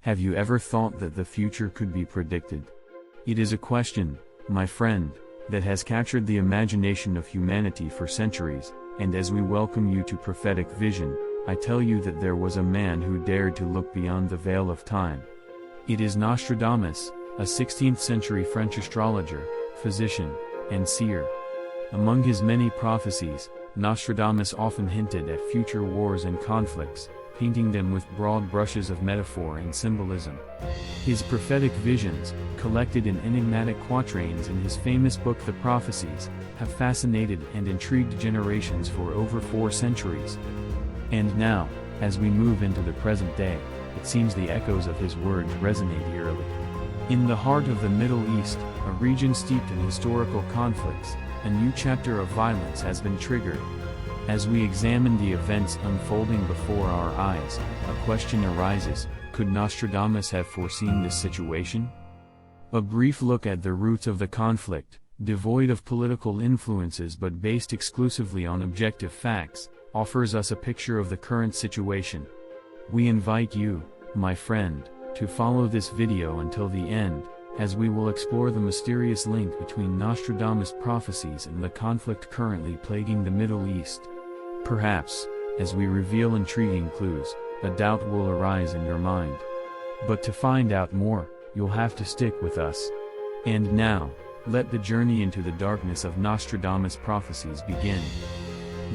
Have you ever thought that the future could be predicted? It is a question, my friend, that has captured the imagination of humanity for centuries, and as we welcome you to prophetic vision, I tell you that there was a man who dared to look beyond the veil of time. It is Nostradamus, a 16th-century French astrologer, physician, and seer. Among his many prophecies, Nostradamus often hinted at future wars and conflicts, painting them with broad brushes of metaphor and symbolism. His prophetic visions, collected in enigmatic quatrains in his famous book The Prophecies, have fascinated and intrigued generations for over 4 centuries. And now, as we move into the present day, it seems the echoes of his words resonate eerily. In the heart of the Middle East, a region steeped in historical conflicts, a new chapter of violence has been triggered. As we examine the events unfolding before our eyes, a question arises: could Nostradamus have foreseen this situation? A brief look at the roots of the conflict, devoid of political influences but based exclusively on objective facts, offers us a picture of the current situation. We invite you, my friend, to follow this video until the end, as we will explore the mysterious link between Nostradamus' prophecies and the conflict currently plaguing the Middle East. Perhaps, as we reveal intriguing clues, a doubt will arise in your mind. But to find out more, you'll have to stick with us. And now, let the journey into the darkness of Nostradamus' prophecies begin.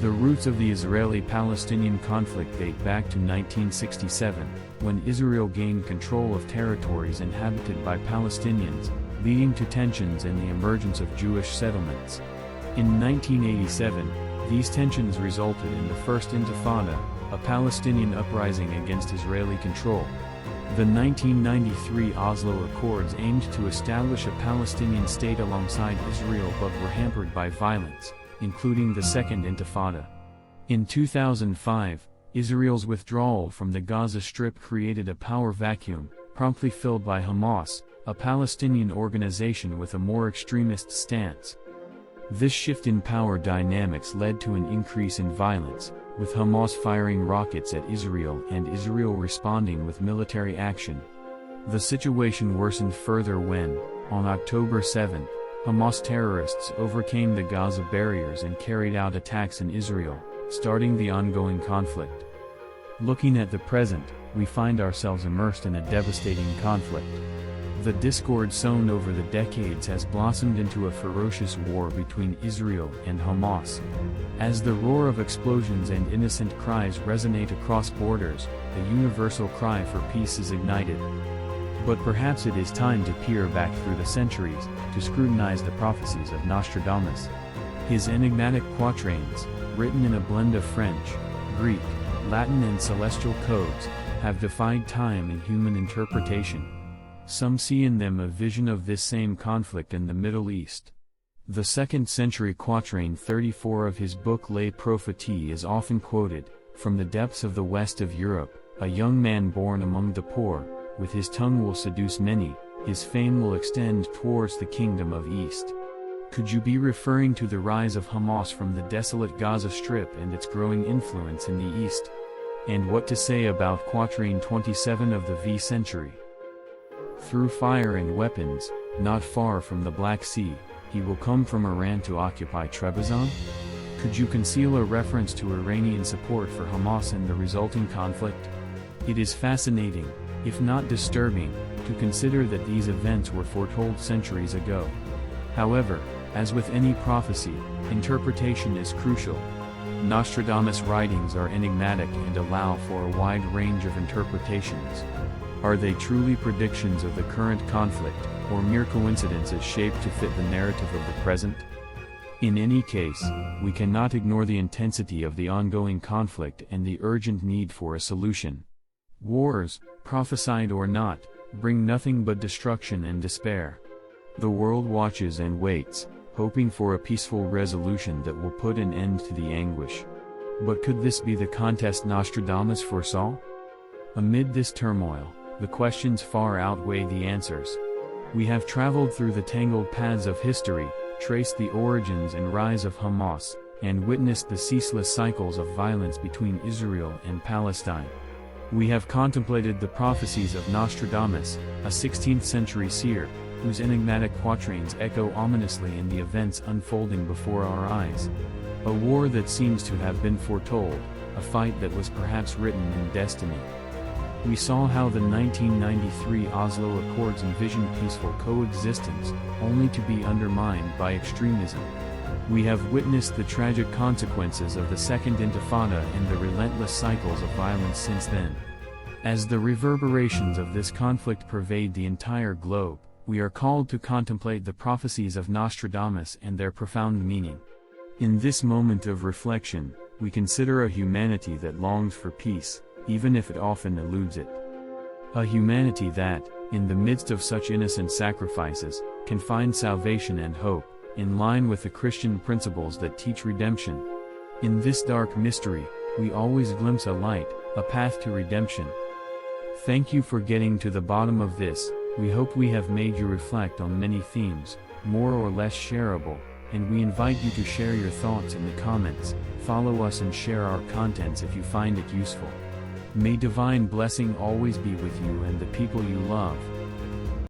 The roots of the Israeli-Palestinian conflict date back to 1967, when Israel gained control of territories inhabited by Palestinians, leading to tensions and the emergence of Jewish settlements. In 1987, these tensions resulted in the First Intifada, a Palestinian uprising against Israeli control. The 1993 Oslo Accords aimed to establish a Palestinian state alongside Israel but were hampered by violence, including the Second Intifada. In 2005, Israel's withdrawal from the Gaza Strip created a power vacuum, promptly filled by Hamas, a Palestinian organization with a more extremist stance. This shift in power dynamics led to an increase in violence, with Hamas firing rockets at Israel and Israel responding with military action. The situation worsened further when, on October 7, Hamas terrorists overcame the Gaza barriers and carried out attacks in Israel, starting the ongoing conflict. Looking at the present, we find ourselves immersed in a devastating conflict. The discord sown over the decades has blossomed into a ferocious war between Israel and Hamas. As the roar of explosions and innocent cries resonate across borders, a universal cry for peace is ignited. But perhaps it is time to peer back through the centuries, to scrutinize the prophecies of Nostradamus. His enigmatic quatrains, written in a blend of French, Greek, Latin and celestial codes, have defied time and human interpretation. Some see in them a vision of this same conflict in the Middle East. The 2nd-century quatrain 34 of his book Les Prophéties is often quoted: "From the depths of the west of Europe, a young man born among the poor, with his tongue will seduce many, his fame will extend towards the kingdom of East." Could you be referring to the rise of Hamas from the desolate Gaza Strip and its growing influence in the East? And what to say about quatrain 27 of the V-century? "Through fire and weapons, not far from the Black Sea, he will come from Iran to occupy Trebizond?" Could you conceal a reference to Iranian support for Hamas and the resulting conflict? It is fascinating, if not disturbing, to consider that these events were foretold centuries ago. However, as with any prophecy, interpretation is crucial. Nostradamus' writings are enigmatic and allow for a wide range of interpretations. Are they truly predictions of the current conflict, or mere coincidences shaped to fit the narrative of the present? In any case, we cannot ignore the intensity of the ongoing conflict and the urgent need for a solution. Wars, prophesied or not, bring nothing but destruction and despair. The world watches and waits, hoping for a peaceful resolution that will put an end to the anguish. But could this be the contest Nostradamus foresaw? Amid this turmoil, the questions far outweigh the answers. We have traveled through the tangled paths of history, traced the origins and rise of Hamas, and witnessed the ceaseless cycles of violence between Israel and Palestine. We have contemplated the prophecies of Nostradamus, a 16th-century seer, whose enigmatic quatrains echo ominously in the events unfolding before our eyes. A war that seems to have been foretold, a fight that was perhaps written in destiny. We saw how the 1993 Oslo Accords envisioned peaceful coexistence, only to be undermined by extremism. We have witnessed the tragic consequences of the Second Intifada and the relentless cycles of violence since then. As the reverberations of this conflict pervade the entire globe, we are called to contemplate the prophecies of Nostradamus and their profound meaning. In this moment of reflection, we consider a humanity that longs for peace, even if it often eludes it. A humanity that, in the midst of such innocent sacrifices, can find salvation and hope, in line with the Christian principles that teach redemption. In this dark mystery, we always glimpse a light, a path to redemption. Thank you for getting to the bottom of this. We hope we have made you reflect on many themes, more or less shareable, and we invite you to share your thoughts in the comments. Follow us and share our contents if you find it useful. May divine blessing always be with you and the people you love.